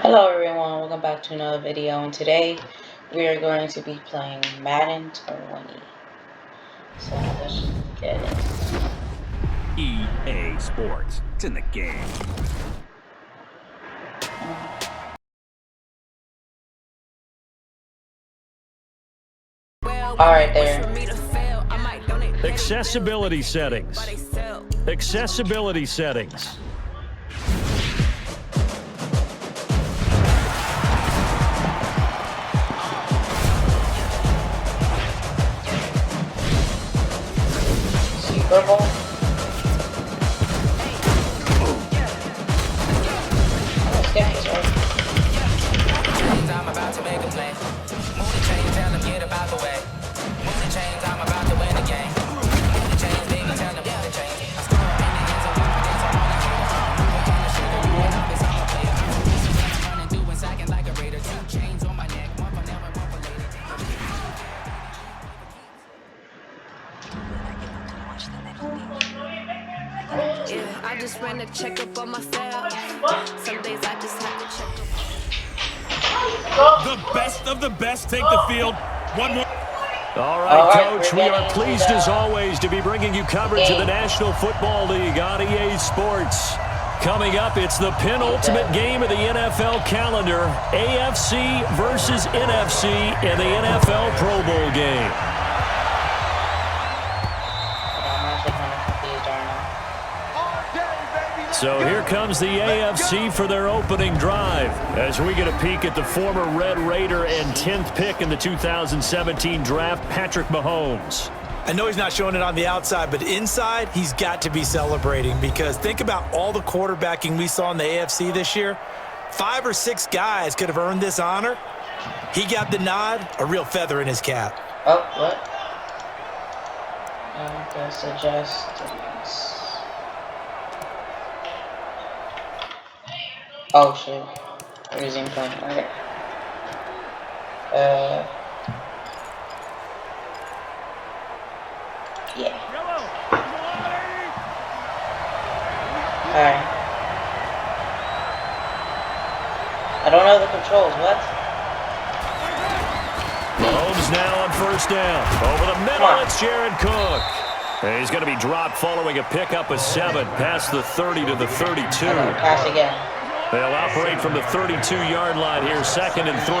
Hello everyone, welcome back to another video, and today we are going to be playing Madden 20. So let's just get it. EA Sports. It's in the game. Alright there. Accessibility settings. Accessibility settings. Super Bowl. Let's get this right. I'm about to make a play. Move the chain, tell them get about the way. Move the chains, I'm about to win the game. Move the chains, baby, tell them get the chains. I score in the hands of one against all the haters. Move it in the sugar, and I'll be some player. Running through and sacking like a raider. 2 chains on my neck, one for never, one for later. Yeah, I just ran a checkup on myself. Some days I just have to check up. The best of the best take the field. One more. All right, Coach, we are pleased as always to be bringing you coverage of the National Football League on EA Sports. Coming up, it's the penultimate game of the NFL calendar, AFC versus NFC in the NFL Pro Bowl game. So here comes the AFC for their opening drive as we get a peek at the former Red Raider and 10th pick in the 2017 draft, Patrick Mahomes. I know he's not showing it on the outside, but inside, he's got to be celebrating because think about all the quarterbacking we saw in the AFC this year. 5 or 6 guys could have earned this honor. He got the nod, a real feather in his cap. Oh, what? Okay, suggestions. Oh shit. Resume playing. Okay. Yeah. Alright. I don't know the controls, what? Mahomes now on first down. Over the middle, it's Jared Cook. And he's going to be dropped following a pickup of 7 past the 30 to the 32. Pass again. They'll operate from the 32-yard line here, 2nd and 3.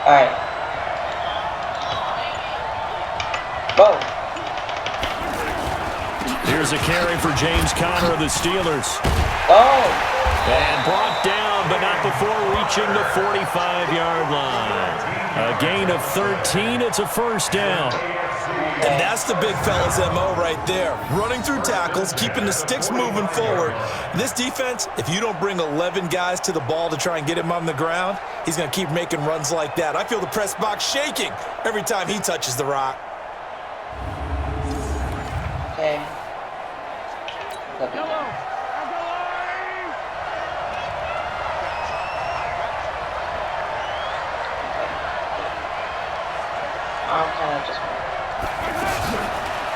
Alright. Whoa. Here's a carry for James Conner of the Steelers. Oh. And brought down, but not before reaching the 45-yard line. A gain of 13. It's a first down. And that's the big fella's MO right there. Running through tackles, keeping the sticks moving forward. This defense, if you don't bring 11 guys to the ball to try and get him on the ground, he's going to keep making runs like that. I feel the press box shaking every time he touches the rock. Okay. I'm kind of just...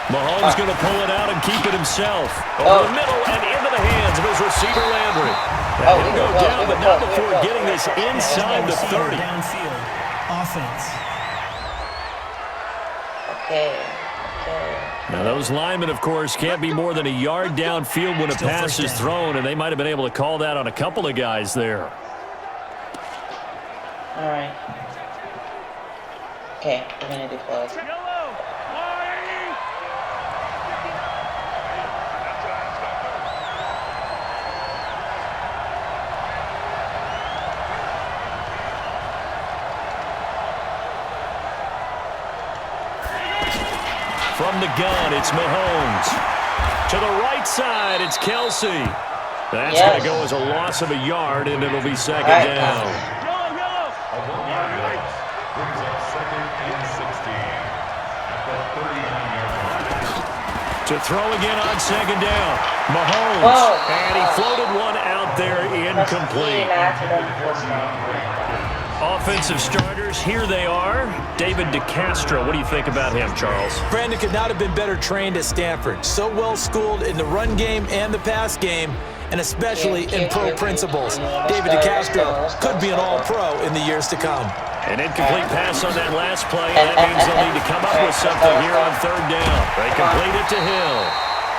Mahomes going to pull it out and keep it himself. Over the middle and into the hands of his receiver, Landry. Now he'll go down, but not before getting this inside the 30. Downfield. Offense. Okay. Now those linemen, of course, can't be more than a yard downfield when a pass is thrown, and they might have been able to call that on a couple of guys there. All right. Okay, we're gonna do close. From the gun, it's Mahomes. To the right side, it's Kelsey. That's going to go as a loss of a yard, and it'll be second down. To throw again on second down. Mahomes. And he floated one out there incomplete. Offensive starters, here they are. David DeCastro, what do you think about him, Charles? Brandon could not have been better trained at Stanford. So well schooled in the run game and the pass game, and especially in pro principles. David DeCastro could be an all-pro in the years to come. An incomplete pass on that last play, and that means they'll need to come up with something here on third down. They complete it to Hill.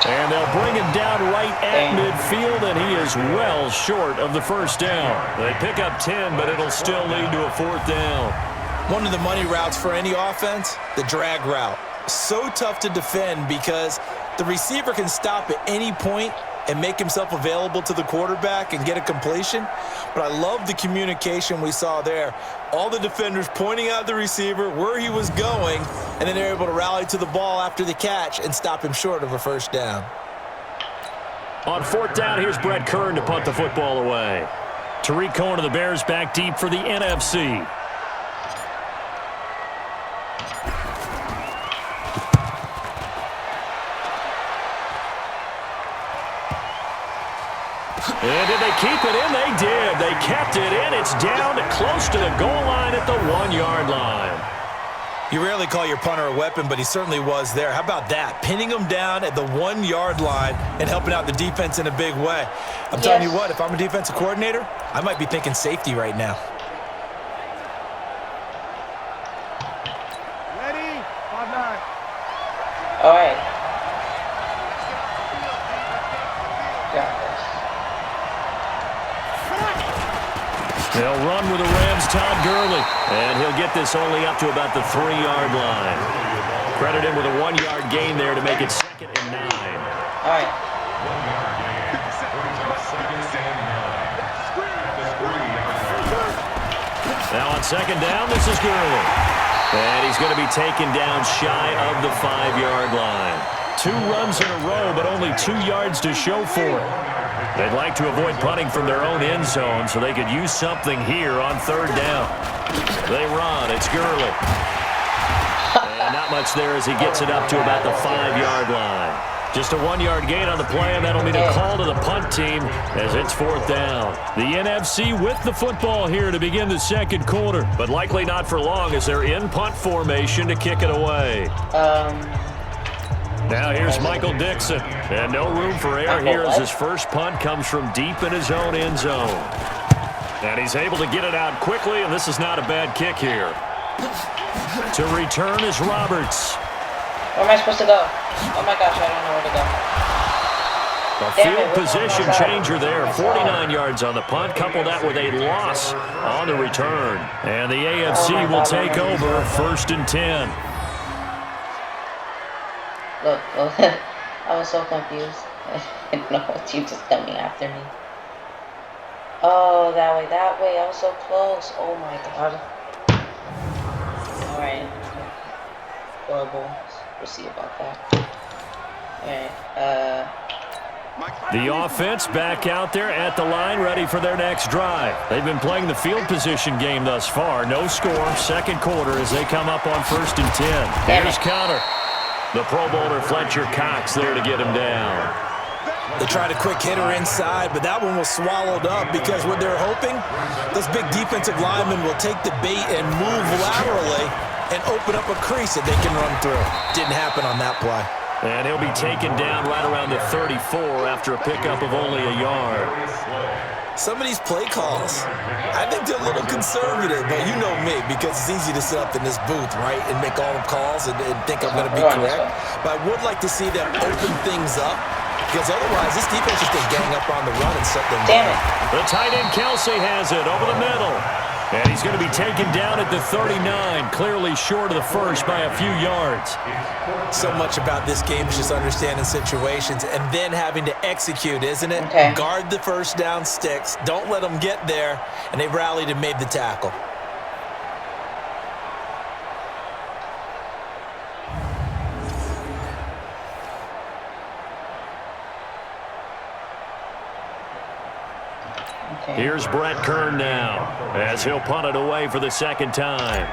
And they'll bring him down right at midfield, and he is well short of the first down. They pick up 10, but it'll still lead to a fourth down. One of the money routes for any offense, the drag route. So tough to defend because the receiver can stop at any point and make himself available to the quarterback and get a completion. But I love the communication we saw there. All the defenders pointing out the receiver, where he was going, and then they're able to rally to the ball after the catch and stop him short of a first down. On fourth down, here's Brett Kern to punt the football away. Tariq Cohen of the Bears back deep for the NFC. And did they keep it in? They did. They kept it in. It's down to close to the goal line at the 1-yard line. You rarely call your punter a weapon, but he certainly was there. How about that? Pinning him down at the 1-yard line and helping out the defense in a big way. I'm telling you what, if I'm a defensive coordinator, I might be thinking safety right now. Ready? 5-9. All right. Got this. They'll run with the Rams' Todd Gurley, and he'll get this only up to about the 3-yard line. Credit him with a 1-yard gain there to make it 2nd and 9. All right. Now on 2nd down, this is Gurley. And he's going to be taken down shy of the 5-yard line. 2 runs in a row, but only 2 yards to show for it. They'd like to avoid punting from their own end zone so they could use something here on 3rd down. They run. It's Gurley. And not much there as he gets it up to about the 5-yard line. Just a 1-yard gain on the play, and that'll mean a call to the punt team as it's 4th down. The NFC with the football here to begin the 2nd quarter, but likely not for long as they're in punt formation to kick it away. Now here's Michael Dixon, and no room for error here as his first punt comes from deep in his own end zone. And he's able to get it out quickly, and this is not a bad kick here. To return is Roberts. Where am I supposed to go? Oh my gosh, I don't know where to go. A field position changer there. 49 yards on the punt. Couple that with a loss on the return. And the AFC will take over 1st and 10. Look, I was so confused. I didn't know what team just coming after me. Oh, that way. I was so close. Oh my god. Alright. Horrible. We'll see about that. Alright, The offense back out there at the line, ready for their next drive. They've been playing the field position game thus far. No score, 2nd quarter as they come up on 1st and 10. Here's counter. The Pro Bowler Fletcher Cox there to get him down. They tried a quick hitter inside, but that one was swallowed up because what they're hoping, those big defensive linemen will take the bait and move laterally and open up a crease that they can run through. Didn't happen on that play. And he'll be taken down right around the 34 after a pickup of only a yard. Some of these play calls, I think they're a little conservative, but you know me, because it's easy to sit up in this booth, right, and make all the calls and think I'm going to be correct. But I would like to see them open things up, because otherwise this defense is going to gang up on the run and set them down. damn it. The tight end Kelsey has it over the middle. And he's going to be taken down at the 39, clearly short of the first by a few yards. So much about this game is just understanding situations and then having to execute, isn't it? Okay. Guard the first down sticks. Don't let them get there. And they rallied and made the tackle. Here's Brett Kern now as he'll punt it away for the 2nd time.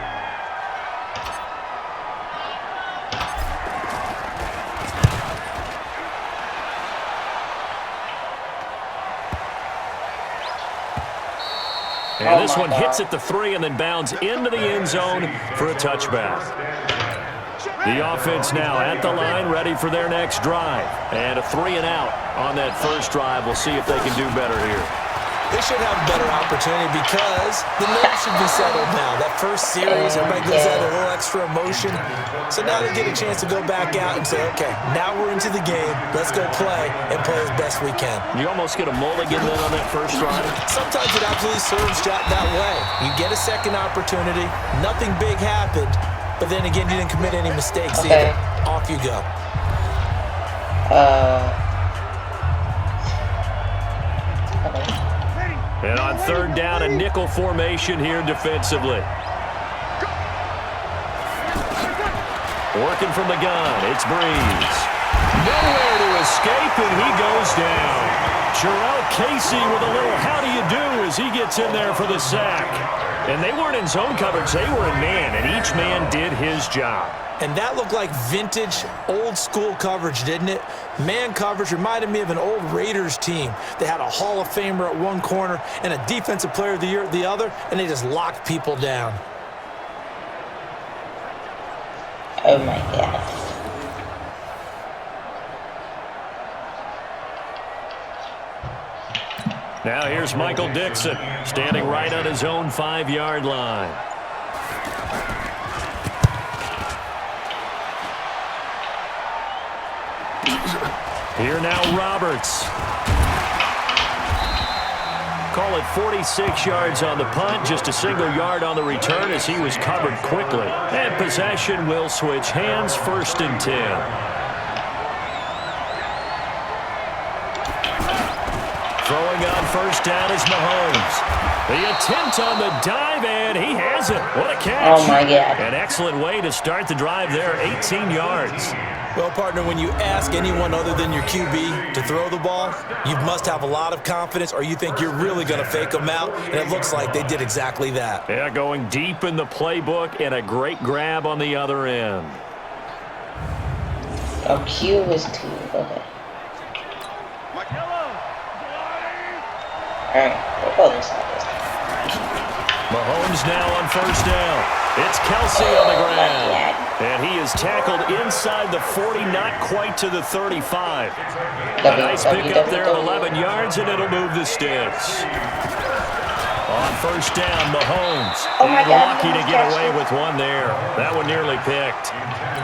And this one hits at the 3 and then bounds into the end zone for a touchback. The offense now at the line, ready for their next drive. And a 3 and out on that first drive. We'll see if they can do better here. They should have a better opportunity because the nerves should be settled now. That first series, everybody goes out a little extra emotion. So now they get a chance to go back out and say, okay, now we're into the game. Let's go play and play as best we can. You almost get a mulligan then on that first drive. Sometimes it absolutely serves that way. You get a second opportunity. Nothing big happened. But then again, you didn't commit any mistakes either. Off you go. And on third down, a nickel formation here defensively. Working from the gun, it's Breeze. Nowhere to escape, and he goes down. Jarrell Casey with a little how do you do as he gets in there for the sack. And they weren't in zone coverage, they were in man, and each man did his job. And that looked like vintage, old-school coverage, didn't it? Man coverage reminded me of an old Raiders team. They had a Hall of Famer at one corner and a Defensive Player of the Year at the other, and they just locked people down. Oh, my God. Now here's Michael Dixon, standing right on his own 5-yard line. Here now Roberts. Call it 46 yards on the punt, just a single yard on the return as he was covered quickly. And possession will switch hands, 1st and 10. Throwing on first down is Mahomes. The attempt on the dive, and he has it. What a catch. Oh, my God. An excellent way to start the drive there, 18 yards. Well, partner, when you ask anyone other than your QB to throw the ball, you must have a lot of confidence or you think you're really going to fake them out, and it looks like they did exactly that. Yeah, going deep in the playbook and a great grab on the other end. Oh, Q is 2. Okay. Alright, we'll go this side this time. Mahomes now on first down. It's Kelsey on the ground. And he is tackled inside the 40, not quite to the 35. A nice pickup there of 11 yards, and it'll move the sticks. On first down, Mahomes. Oh my God, lucky to get away with one there. That one nearly picked.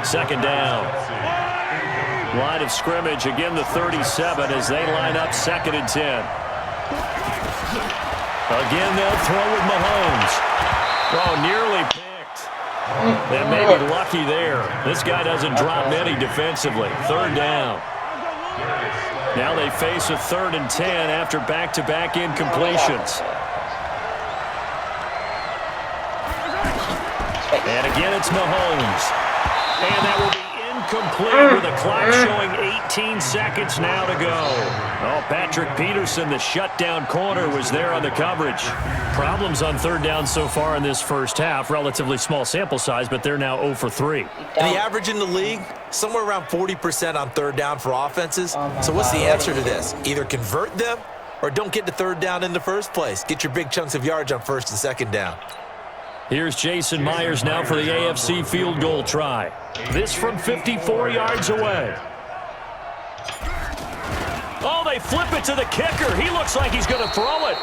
Second down. Line of scrimmage, again the 37 as they line up 2nd and 10. Again, they'll throw with Mahomes. Oh, nearly picked. And maybe lucky there. This guy doesn't drop many defensively. 3rd down. Now they face a 3rd and 10 after back-to-back incompletions. And again, it's Mahomes. And that will be incomplete with the clock showing 18 seconds now to go. Oh, Patrick Peterson, the shutdown corner, was there on the coverage. Problems on 3rd down so far in this first half. Relatively small sample size, but they're now 0 for 3. And the average in the league, somewhere around 40% on 3rd down for offenses. So what's the answer to this? Either convert them or don't get to 3rd down in the first place. Get your big chunks of yards on 1st and 2nd down. Here's Jason Myers now for the AFC field goal try. This from 54 yards away. Oh, they flip it to the kicker. He looks like he's going to throw it.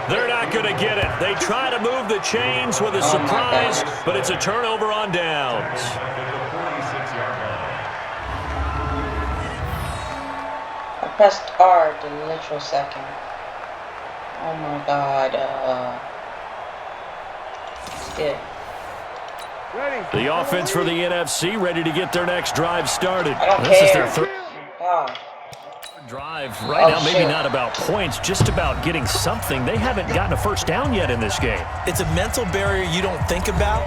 They're not going to get it. They try to move the chains with a surprise, but it's a turnover on downs. I pressed R the literal second. Oh my God. Good. The offense for the NFC ready to get their next drive started. This is their 3rd God. drive. Right now, maybe not about points, just about getting something. They haven't gotten a first down yet in this game. It's a mental barrier you don't think about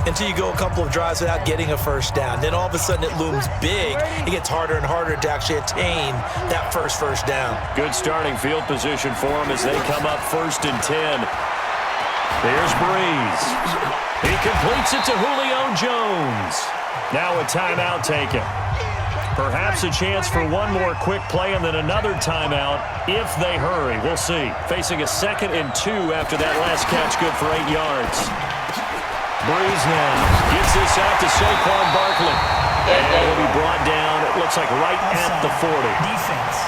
until you go a couple of drives without getting a first down. Then all of a sudden it looms big. It gets harder and harder to actually attain that first down. Good starting field position for them as they come up 1st and 10. There's Breeze. He completes it to Julio Jones. Now a timeout taken. Perhaps a chance for one more quick play and then another timeout if they hurry. We'll see. Facing a 2nd and 2 after that last catch, good for 8 yards. Breeze now gets this out to Saquon Barkley. And he'll be brought down, it looks like right at the 40. Defense.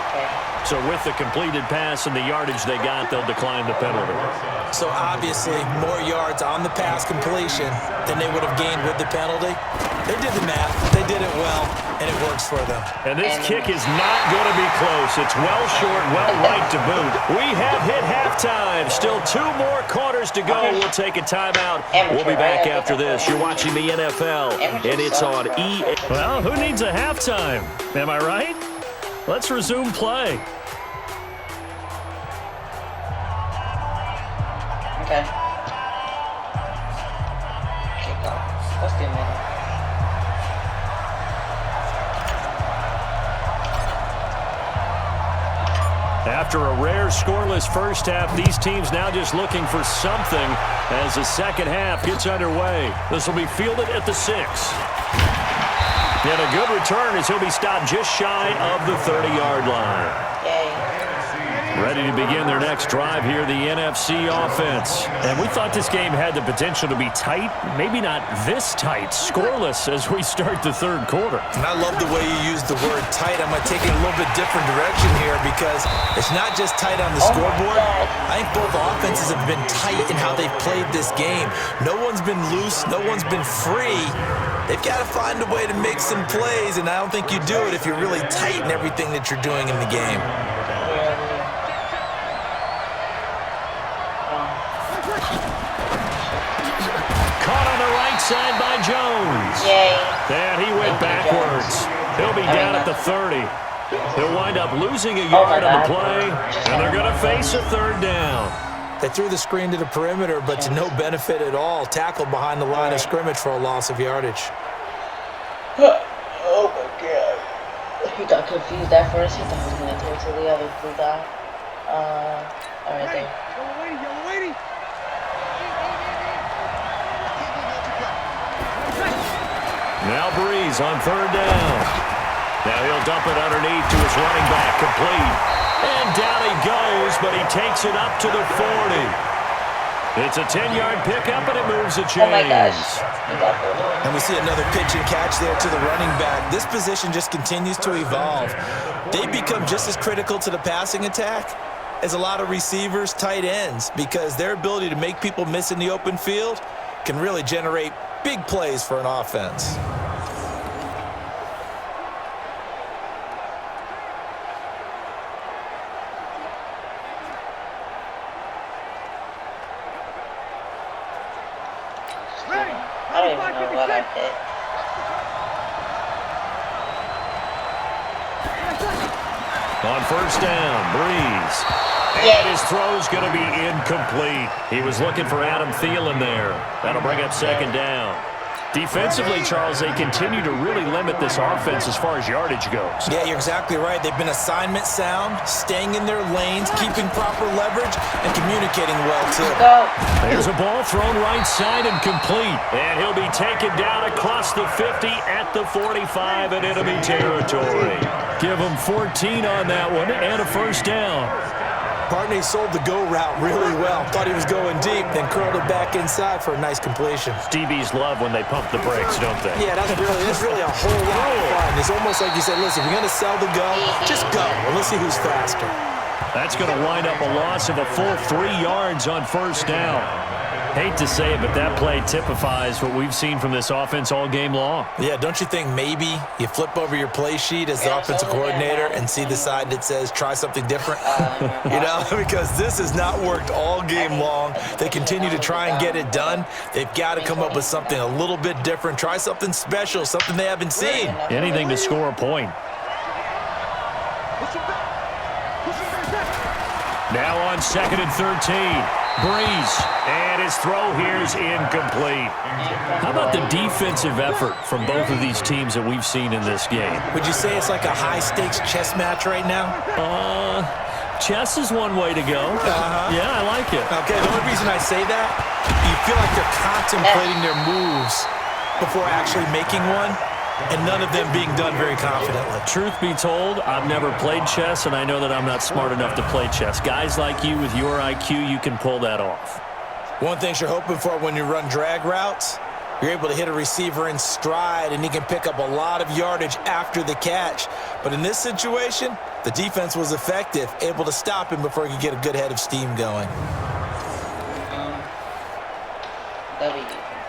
Okay. So with the completed pass and the yardage they got, they'll decline the penalty. So obviously, more yards on the pass completion than they would have gained with the penalty. They did the math. They did it well, and it works for them. And this kick is not going to be close. It's well short, well right to boot. We have hit halftime. Still 2 more quarters to go. We'll take a timeout. We'll be back after this. You're watching the NFL, and it's on EA. Well, who needs a halftime? Am I right? Let's resume play. Okay. Kick off. Let's do it. After a rare scoreless first half, these teams now just looking for something as the second half gets underway. This will be fielded at the 6. And a good return as he'll be stopped just shy of the 30-yard line. Yay. Ready to begin their next drive here, the NFC offense. And we thought this game had the potential to be tight, maybe not this tight, scoreless as we start the third quarter. And I love the way you use the word tight. I'm going to take it a little bit different direction here because it's not just tight on the scoreboard. I think both offenses have been tight in how they've played this game. No one's been loose. No one's been free. They've got to find a way to make some plays, and I don't think you do it if you're really tight in everything that you're doing in the game. Caught on the right side by Jones. Yay. And he went backwards. He'll be down at the 30. He'll wind up losing a yard on the play, and they're going to face a 3rd down. They threw the screen to the perimeter, but to no benefit at all. Tackled behind the line of scrimmage for a loss of yardage. Oh my god. He got confused at first. He thought he was going to throw to the other blue guy. Alright there. Yellow lady. Now Breeze on 3rd down. Now he'll dump it underneath to his running back, complete. And down he goes, but he takes it up to the 40. It's a 10-yard pickup, and it moves the chains. Oh my gosh. And we see another pitch and catch there to the running back. This position just continues to evolve. They become just as critical to the passing attack as a lot of receivers, tight ends, because their ability to make people miss in the open field can really generate big plays for an offense. I don't even know what I did. On 1st down, Breeze. And his throw's going to be incomplete. He was looking for Adam Thielen there. That'll bring up 2nd down. Defensively, Charles, they continue to really limit this offense as far as yardage goes. Yeah, you're exactly right. They've been assignment sound, staying in their lanes, keeping proper leverage, and communicating well, too. There's a ball thrown right side and complete. And he'll be taken down across the 50 at the 45 in enemy territory. Give him 14 on that one and a 1st down. Barney sold the go route really well. Thought he was going deep, then curled it back inside for a nice completion. DBs love when they pump the brakes, don't they? Yeah, that's really a whole lot of fun. It's almost like you said, listen, if you're going to sell the go, just go. And let's see who's faster. That's going to wind up a loss of a full 3 yards on 1st down. Hate to say it, but that play typifies what we've seen from this offense all game long. Yeah, don't you think maybe you flip over your play sheet as the offensive coordinator and see the side that says try something different? You know, because this has not worked all game long. They continue to try and get it done. They've got to come up with something a little bit different. Try something special, something they haven't seen. Anything to score a point. Now on 2nd and 13. Breeze, and his throw here is incomplete. How about the defensive effort from both of these teams that we've seen in this game? Would you say it's like a high-stakes chess match right now? Chess is one way to go. Yeah, I like it. Okay, the only reason I say that, you feel like they're contemplating their moves before actually making one, and none of them being done very confidently. Truth be told, I've never played chess, and I know that I'm not smart enough to play chess. Guys like you with your IQ, you can pull that off. One thing you're hoping for when you run drag routes, you're able to hit a receiver in stride, and he can pick up a lot of yardage after the catch. But in this situation, the defense was effective, able to stop him before he could get a good head of steam going.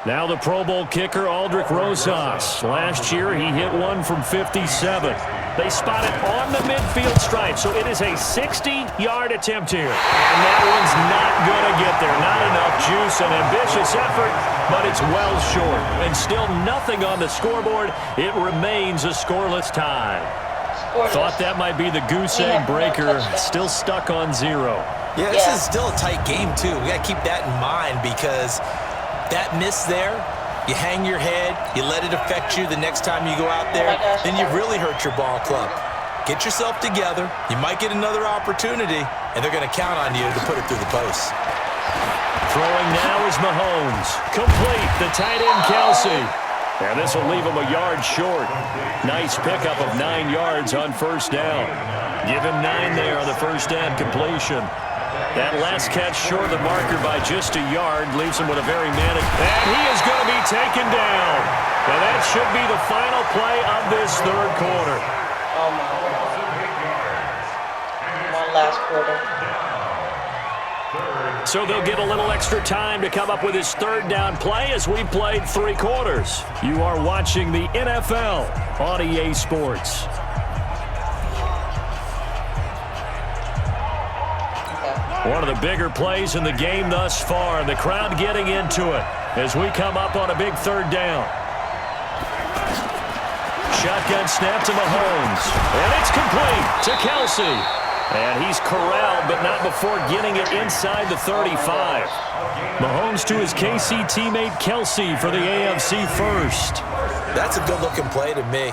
Now the Pro Bowl kicker, Aldrich Rosas. Last year, he hit one from 57. They spot it on the midfield stripe, so it is a 60-yard attempt here. And that one's not going to get there. Not enough juice, an ambitious effort, but it's well short. And still nothing on the scoreboard. It remains a scoreless tie. Thought that might be the goose egg breaker. Still stuck on 0. Yeah, this is still a tight game, too. We got to keep that in mind because that miss there, you hang your head, you let it affect you the next time you go out there, then you've really hurt your ball club. Get yourself together. You might get another opportunity, and they're going to count on you to put it through the post. Throwing now is Mahomes. Complete, the tight end Kelsey. And this will leave him a yard short. Nice pickup of 9 yards on first down. Give him 9 there on the first down completion. That last catch short of the marker by just a yard leaves him with a very managed. And he is going to be taken down. And that should be the final play of this third quarter. Oh, my God. One last quarter. So they'll get a little extra time to come up with his third down play as we played 3 quarters. You are watching the NFL on EA Sports. One of the bigger plays in the game thus far. The crowd getting into it as we come up on a big third down. Shotgun snap to Mahomes. And it's complete to Kelsey. And he's corralled, but not before getting it inside the 35. Mahomes to his KC teammate Kelsey for the AFC first. That's a good-looking play to me.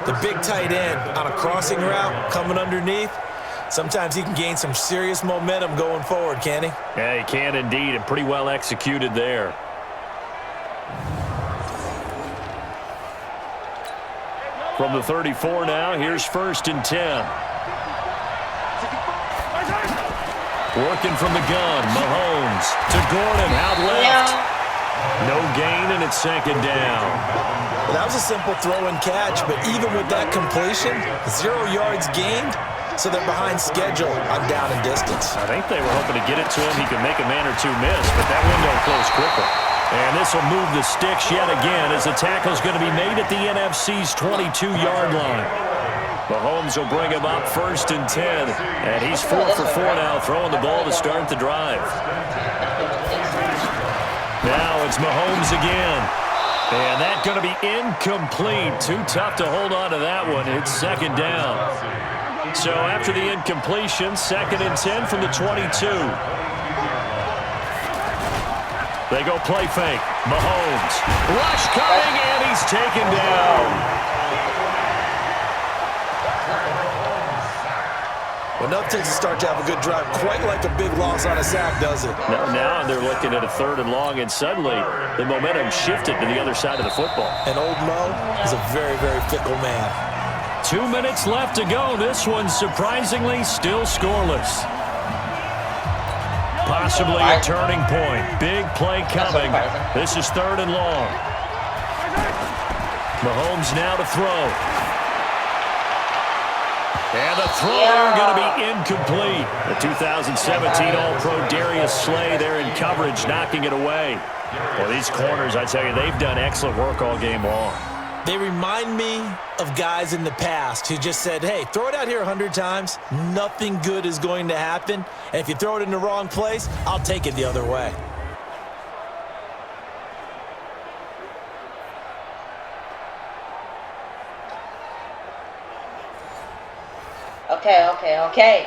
The big tight end on a crossing route coming underneath. Sometimes he can gain some serious momentum going forward, can he? Yeah, he can indeed, and pretty well executed there. From the 34 now, here's 1st and 10. Working from the gun, Mahomes to Gordon, out left. No gain, and it's 2nd down. Well, that was a simple throw and catch, but even with that completion, 0 yards gained. So they're behind schedule on down and distance. I think they were hoping to get it to him. He could make a man or two miss, but that window closed quickly. And this will move the sticks yet again as the tackle's going to be made at the NFC's 22-yard line. Mahomes will bring him up 1st and 10. And he's 4 for 4 now, throwing the ball to start the drive. Now it's Mahomes again. And that's going to be incomplete. Too tough to hold on to that one. It's 2nd down. So after the incompletion, 2nd and 10 from the 22. They go play fake. Mahomes. Rush coming, and he's taken down. Well, nothing takes a start to have a good drive, quite like a big loss on a sack, does it? Now they're looking at a 3rd and long, and suddenly the momentum shifted to the other side of the football. And old Mo is a very, very fickle man. 2 minutes left to go. This one's surprisingly still scoreless. Possibly a turning point. Big play coming. This is 3rd and long. Mahomes now to throw. And the throw going to be incomplete. The 2017 All-Pro Darius Slay there in coverage, knocking it away. Well, these corners, I tell you, they've done excellent work all game long. They remind me of guys in the past who just said, hey, throw it out here 100 times. Nothing good is going to happen. And if you throw it in the wrong place, I'll take it the other way. Okay.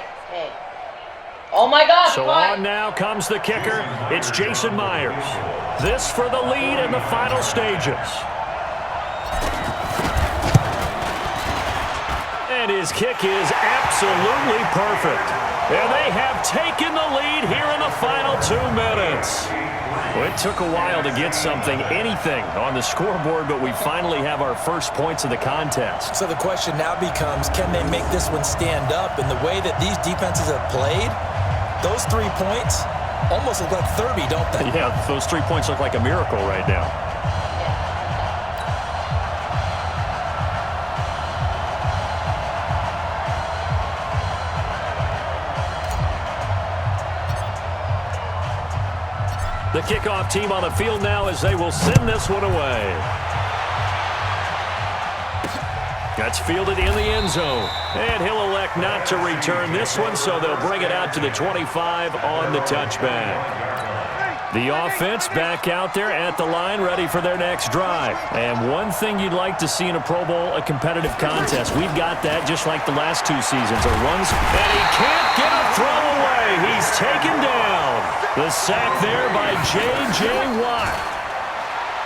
Oh, my God. So on now comes the kicker. It's Jason Myers. This for the lead in the final stages. And his kick is absolutely perfect. And they have taken the lead here in the final 2 minutes. Well, it took a while to get anything on the scoreboard, but we finally have our first points of the contest. So the question now becomes, can they make this one stand up? And the way that these defenses have played, those 3 points almost look like 30, don't they? Yeah, those 3 points look like a miracle right now. The kickoff team on the field now as they will send this one away. That's fielded in the end zone. And he'll elect not to return this one, so they'll bring it out to the 25 on the touchback. The offense back out there at the line, ready for their next drive. And one thing you'd like to see in a Pro Bowl, a competitive contest. We've got that just like the last 2 seasons. A runs, and he can't get a throw away. He's taken down. The sack there by J.J. Watt.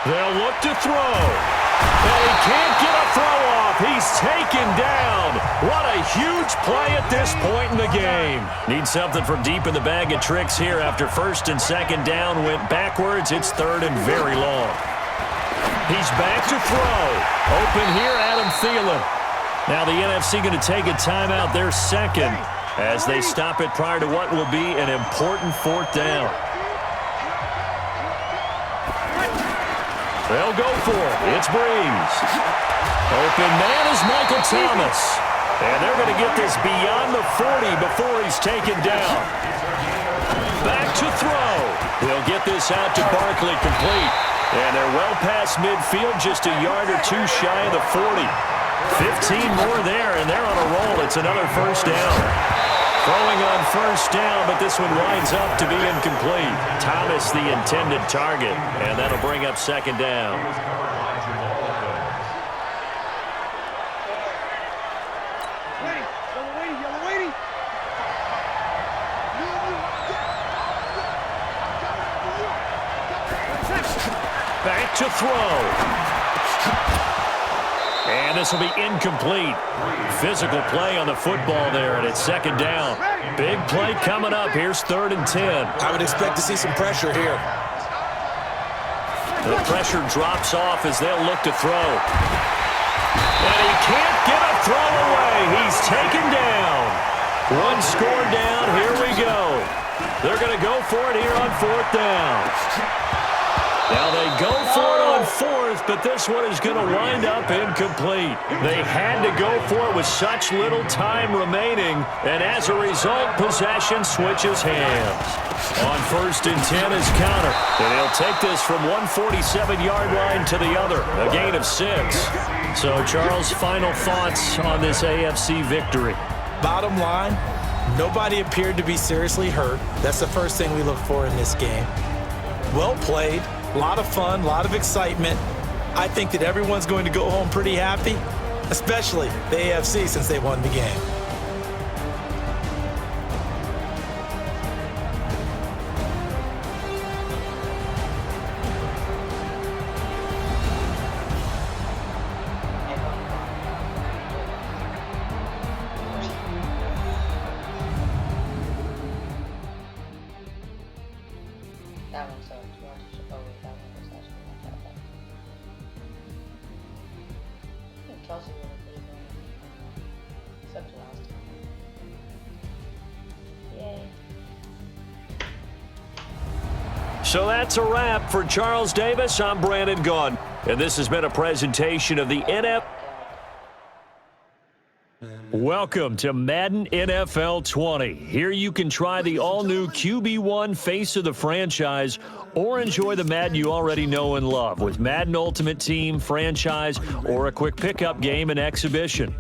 They'll look to throw. And he can't get a throw off. He's taken down. What a huge play at this point in the game. Need something from deep in the bag of tricks here after first and second down went backwards. It's third and very long. He's back to throw. Open here, Adam Thielen. Now the NFC going to take a timeout, their second, as they stop it prior to what will be an important 4th down. They'll go for it. It's Breeze. Open man is Michael Thomas. And they're going to get this beyond the 40 before he's taken down. Back to throw. He'll get this out to Barkley complete. And they're well past midfield, just a yard or 2 shy of the 40. 15 more there, and they're on a roll. It's another first down. Throwing on first down, but this one winds up to be incomplete. Thomas the intended target, and that'll bring up second down. Back to throw. And this will be incomplete. Physical play on the football there, and it's second down. Big play coming up. Here's 3rd and 10. I would expect to see some pressure here. The pressure drops off as they'll look to throw. And he can't get a throw away. He's taken down. 1 score down. Here we go. They're going to go for it here on 4th down. Now they go for it on 4th, but this one is going to wind up incomplete. They had to go for it with such little time remaining, and as a result, possession switches hands. On 1st and 10 is counter, and they'll take this from 147-yard line to the other, a gain of 6. So, Charles, final thoughts on this AFC victory? Bottom line, nobody appeared to be seriously hurt. That's the first thing we look for in this game. Well played. A lot of fun, a lot of excitement. I think that everyone's going to go home pretty happy, especially the AFC since they won the game. That one sucked. Oh wait, that one was actually not that bad. I think Kelsey would have played one. Except last time. Yay. So that's a wrap for Charles Davis. I'm Brandon Gaughan, and this has been a presentation of the NFL. Welcome to Madden NFL 20. Here you can try the all-new QB1 face of the franchise or enjoy the Madden you already know and love with Madden Ultimate Team, franchise, or a quick pickup game and exhibition.